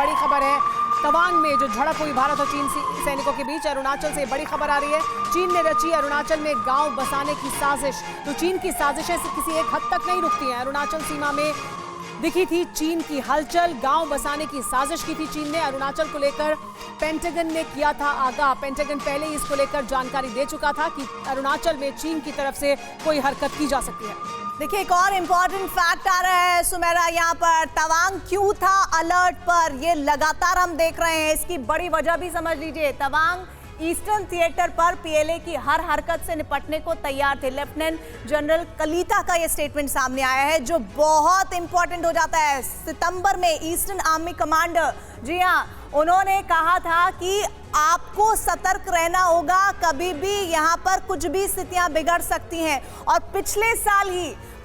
बड़ी खबर है। तवांग में जो झड़प हुई भारत और चीन सैनिकों के बीच, अरुणाचल से बड़ी खबर आ रही है। चीन ने रची अरुणाचल में गांव बसाने की साजिश। तो चीन की साजिशें किसी एक हद तक नहीं रुकती हैं। अरुणाचल सीमा में दिखी थी चीन की हलचल, गांव बसाने की साजिश की थी चीन ने। अरुणाचल को लेकर पेंटागन ने किया था आगाह। पेंटागन पहले ही इसको लेकर जानकारी दे चुका था कि अरुणाचल में चीन की तरफ से कोई हरकत की जा सकती है। देखिए, एक और इम्पोर्टेंट फैक्ट आ रहा है सुमेरा यहाँ पर। तवांग क्यों था अलर्ट पर, ये लगातार हम देख रहे हैं। इसकी बड़ी वजह भी समझ लीजिए। तवांग ईस्टर्न थिएटर पर पीएलए की हर हरकत से निपटने को तैयार थे। लेफ्टिनेंट जनरल कलीता का ये स्टेटमेंट सामने आया है जो बहुत इंपॉर्टेंट हो जाता है। सितंबर में ईस्टर्न आर्मी कमांडर, जी हाँ, उन्होंने कहा था कि आपको सतर्क रहना होगा, कभी भी यहाँ पर कुछ भी स्थितियां बिगड़ सकती हैं। और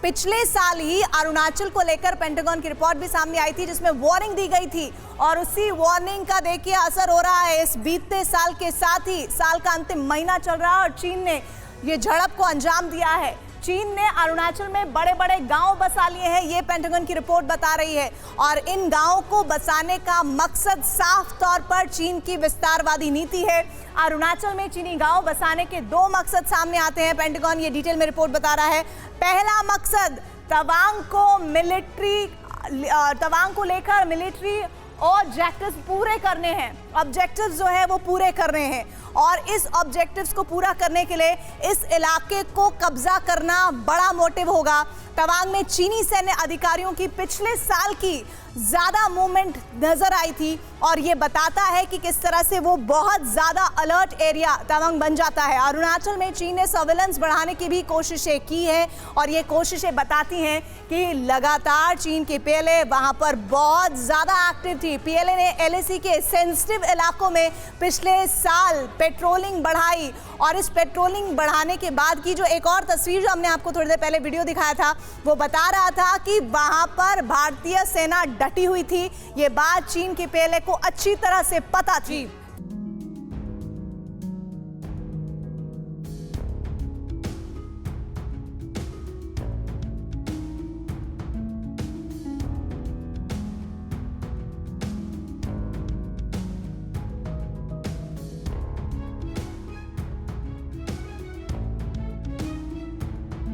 पिछले साल ही अरुणाचल को लेकर पेंटागन की रिपोर्ट भी सामने आई थी जिसमें वार्निंग दी गई थी और उसी वार्निंग का देखिए असर हो रहा है। इस बीतते साल के साथ ही साल का अंतिम महीना चल रहा है और चीन ने ये झड़प को अंजाम दिया है। चीन ने अरुणाचल में बड़े बड़े गांव बसा लिए हैं, ये पेंटागन की रिपोर्ट बता रही है। और इन गांवों को बसाने का मकसद साफ तौर पर चीन की विस्तारवादी नीति है। अरुणाचल में चीनी गांव बसाने के दो मकसद सामने आते हैं। पेंटागन ये डिटेल में रिपोर्ट बता रहा है। पहला मकसद तवांग को लेकर मिलिट्री ऑब्जेक्टिव्स पूरे करने हैं। ऑब्जेक्टिव्स जो है वो पूरे करने हैं और इस ऑब्जेक्टिव्स को पूरा करने के लिए इस इलाके को कब्जा करना बड़ा मोटिव होगा। तवांग में चीनी सैन्य अधिकारियों की पिछले साल की ज्यादा मूवमेंट नजर आई थी और ये बताता है कि किस तरह से वो बहुत ज्यादा अलर्ट एरिया तवांग बन जाता है। अरुणाचल में चीन ने सर्विलेंस बढ़ाने की भी कोशिशें की है और ये कोशिशें बताती हैं कि लगातार चीन की पीएलए वहां पर बहुत ज्यादा एक्टिव थी। पीएलए ने एलएसी के सेंसिटिव इलाकों में पिछले साल पेट्रोलिंग बढ़ाई और इस पेट्रोलिंग बढ़ाने के बाद की जो एक और तस्वीर जो हमने आपको थोड़ी देर पहले वीडियो दिखाया था वो बता रहा था कि वहां पर भारतीय सेना डटी हुई थी। ये बात चीन की पीएलए को अच्छी तरह से पता थी।